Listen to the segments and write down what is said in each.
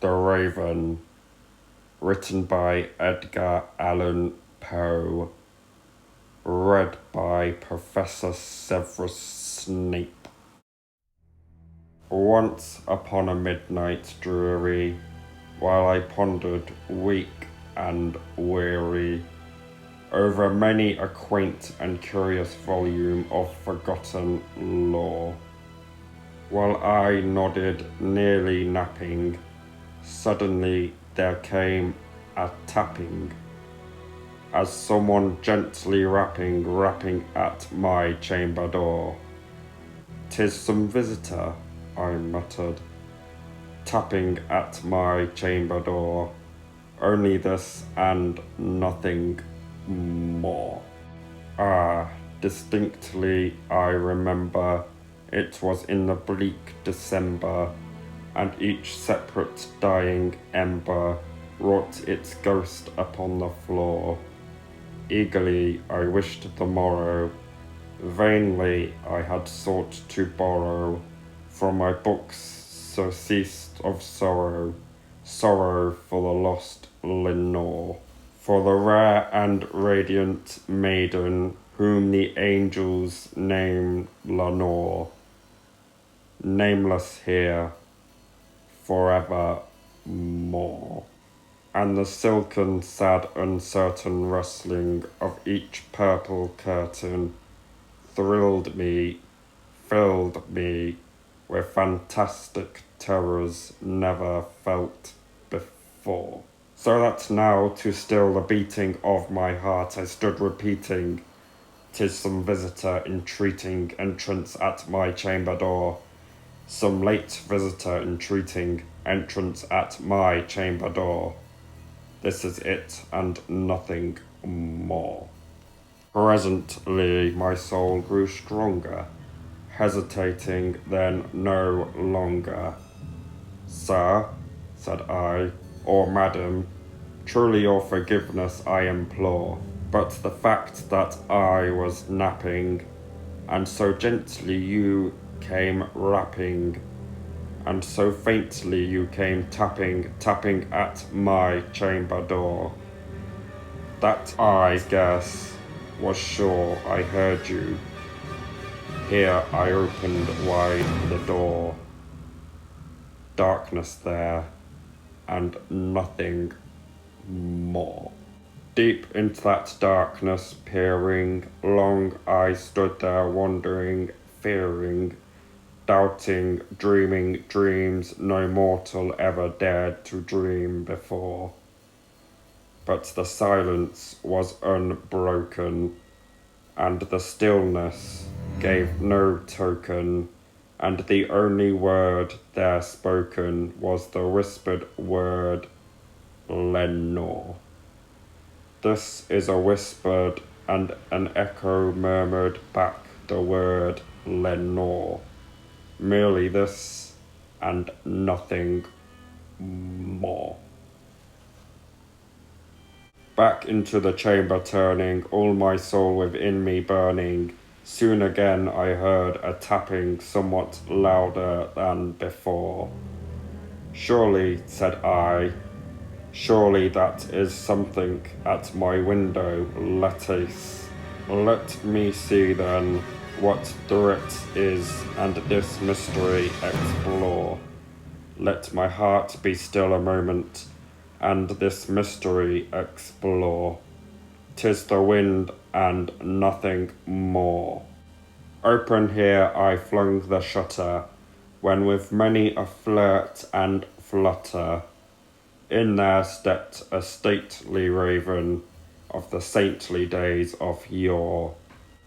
The Raven, written by Edgar Allan Poe, read by Professor Severus Snape. Once upon a midnight dreary, while I pondered, weak and weary, over many a quaint and curious volume of forgotten lore, while I nodded, nearly napping, suddenly there came a tapping, as someone gently rapping at my chamber door. "'Tis some visitor," I muttered, tapping at my chamber door. Only this and nothing more. Ah, distinctly I remember it was in the bleak December, and each separate dying ember wrought its ghost upon the floor. Eagerly I wished the morrow, vainly I had sought to borrow from my books surcease of sorrow, sorrow for the lost Lenore, for the rare and radiant maiden whom the angels name Lenore, nameless here forevermore. And the silken, sad, uncertain rustling of each purple curtain thrilled me, filled me with fantastic terrors never felt before. So that now, to still the beating of my heart, I stood repeating, "'Tis some visitor entreating entrance at my chamber door, some late visitor entreating entrance at my chamber door. This is it and nothing more." Presently my soul grew stronger, hesitating then no longer. "Sir," said I, "or madam, truly your forgiveness I implore, but the fact that I was napping, and so gently you came rapping, and so faintly you came tapping at my chamber door, that I guess was sure I heard you. Here I opened wide the door. Darkness there, and nothing more. Deep into that darkness peering, long I stood there wondering, fearing, doubting, dreaming dreams no mortal ever dared to dream before. But the silence was unbroken, and the stillness gave no token, and the only word there spoken was the whispered word, "Lenore." This is a whispered, and an echo murmured back the word "Lenore." Merely this, and nothing more. Back into the chamber turning, all my soul within me burning, soon again I heard a tapping somewhat louder than before. "Surely," said I, "surely that is something at my window lattice. Let me see then what through it is, and this mystery explore. Let my heart be still a moment, and this mystery explore. 'Tis the wind and nothing more." Open here I flung the shutter, when with many a flirt and flutter, in there stepped a stately raven of the saintly days of yore.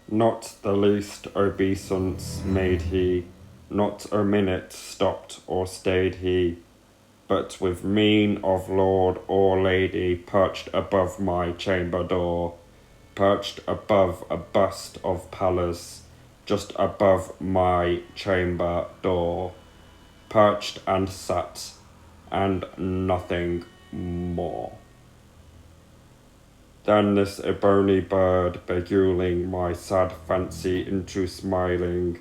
Not the least obeisance made he, not a minute stopped or stayed he, but with mien of lord or lady perched above my chamber door, perched above a bust of Pallas, just above my chamber door, perched and sat, and nothing more. Then this ebony bird, beguiling my sad fancy into smiling,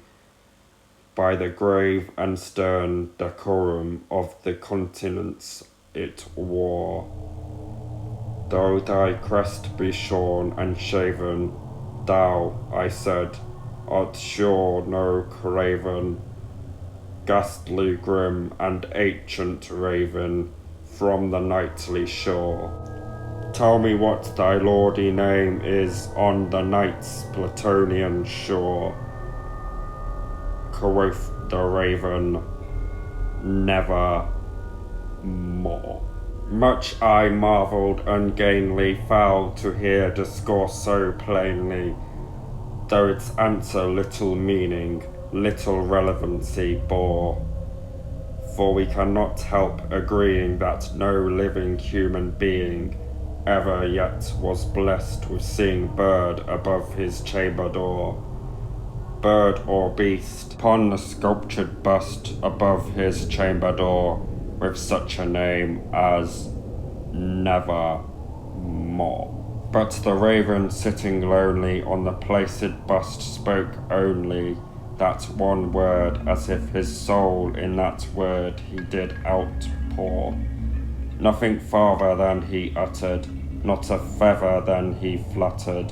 by the grave and stern decorum of the continents it wore. Though thy crest be shorn and shaven, thou, I said, art sure no craven, ghastly grim and ancient raven from the nightly shore. Tell me what thy lordly name is on the night's Plutonian shore. Quoth the raven, never more. Much I marvelled ungainly foul to hear discourse so plainly, though its answer little meaning, little relevancy bore. For we cannot help agreeing that no living human being ever yet was blessed with seeing bird above his chamber door, bird or beast, upon the sculptured bust above his chamber door, with such a name as Nevermore. But the raven sitting lonely on the placid bust spoke only that one word, as if his soul in that word he did outpour. Nothing farther than he uttered, not a feather than he fluttered,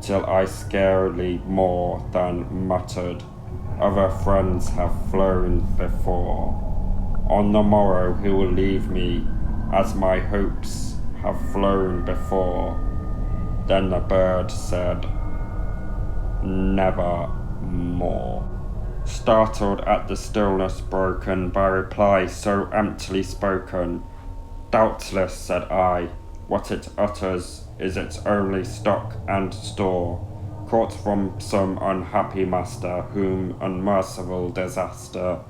till I scarcely more than muttered, other friends have flown before. On the morrow he will leave me, as my hopes have flown before. Then the bird said, never more. Startled at the stillness broken by reply so emptily spoken, doubtless, said I, what it utters is its only stock and store, caught from some unhappy master whom unmerciful disaster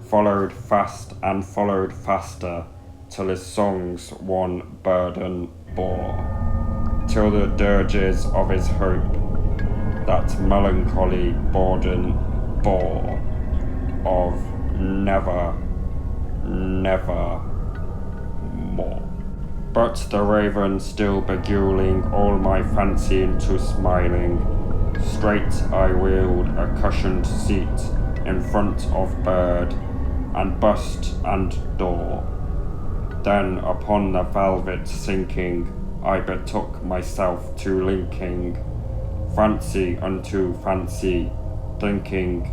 followed fast and followed faster, till his songs one burden bore, till the dirges of his hope that melancholy burden bore of never more. But the raven still beguiling all my fancy into smiling, straight I wheeled a cushioned seat in front of bird and bust and door. Then upon the velvet sinking, I betook myself to linking fancy unto fancy, thinking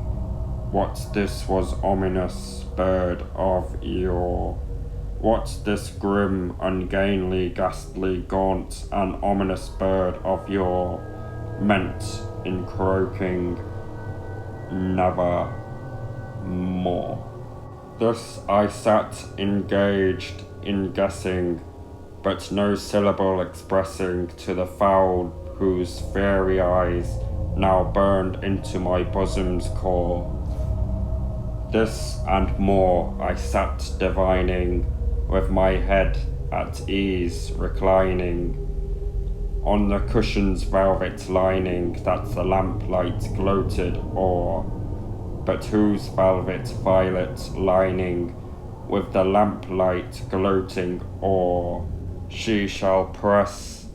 what this was ominous bird of yore, what this grim, ungainly, ghastly, gaunt, and ominous bird of yore meant in croaking never more. Thus I sat engaged in guessing, but no syllable expressing to the fowl whose fiery eyes now burned into my bosom's core. This and more I sat divining, with my head at ease reclining on the cushion's velvet lining that the lamplight gloated o'er, but whose velvet violet lining with the lamplight gloating o'er she shall press,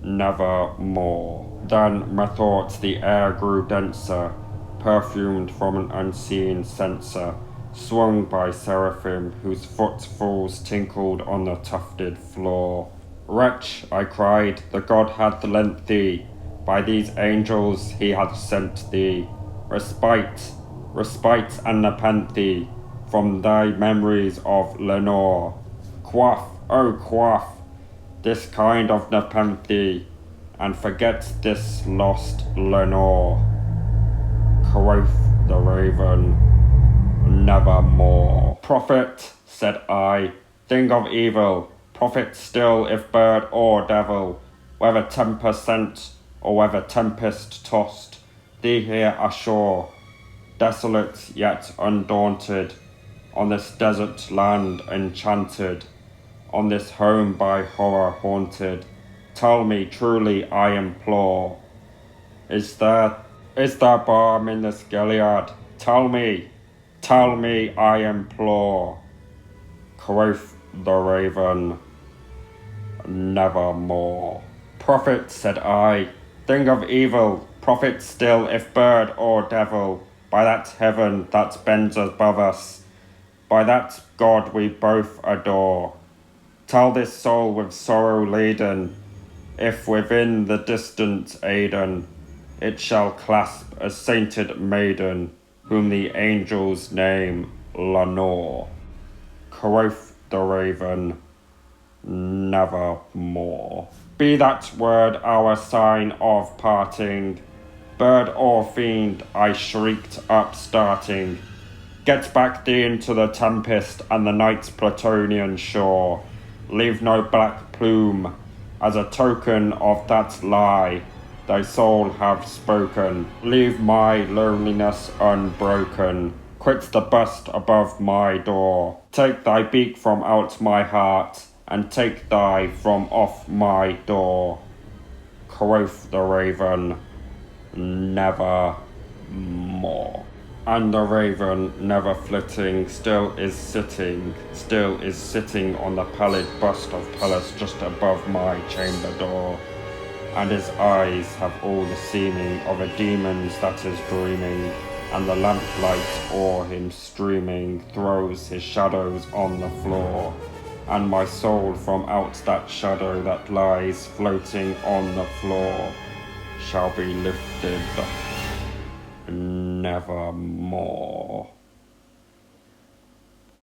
never more. Then methought the air grew denser, perfumed from an unseen censer, swung by seraphim whose footfalls tinkled on the tufted floor. Wretch, I cried, the god hath lent thee, by these angels he hath sent thee, respite, and nepenthe from thy memories of Lenore. Quaff, oh quaff, this kind of nepenthe, and forget this lost Lenore. Quoth the raven, nevermore. Prophet, said I, thing of evil, prophet still if bird or devil, whether tempest sent or whether tempest tossed, thee here ashore, desolate yet undaunted, on this desert land enchanted, on this home by horror haunted, tell me truly I implore, is there balm in this Gilead? Tell me I implore. Quoth the raven, nevermore. Prophet, said I, Thing of evil, prophet still, if bird or devil, by that heaven that bends above us, by that God we both adore. Tell this soul with sorrow laden, if within the distant Aidenn it shall clasp a sainted maiden, whom the angels name Lenore. Quoth the raven, nevermore. Be that word our sign of parting. Bird or fiend, I shrieked up starting. Get back thee into the tempest and the night's Plutonian shore. Leave no black plume as a token of that lie thy soul hath spoken. Leave my loneliness unbroken. Quit the bust above my door. Take thy beak from out my heart, and take thy from off my door. Quoth the raven, nevermore. And the raven, never flitting, still is sitting on the pallid bust of Pallas just above my chamber door. And his eyes have all the seeming of a demon's that is dreaming, and the lamplight o'er him streaming throws his shadows on the floor. And my soul from out that shadow that lies floating on the floor shall be lifted nevermore.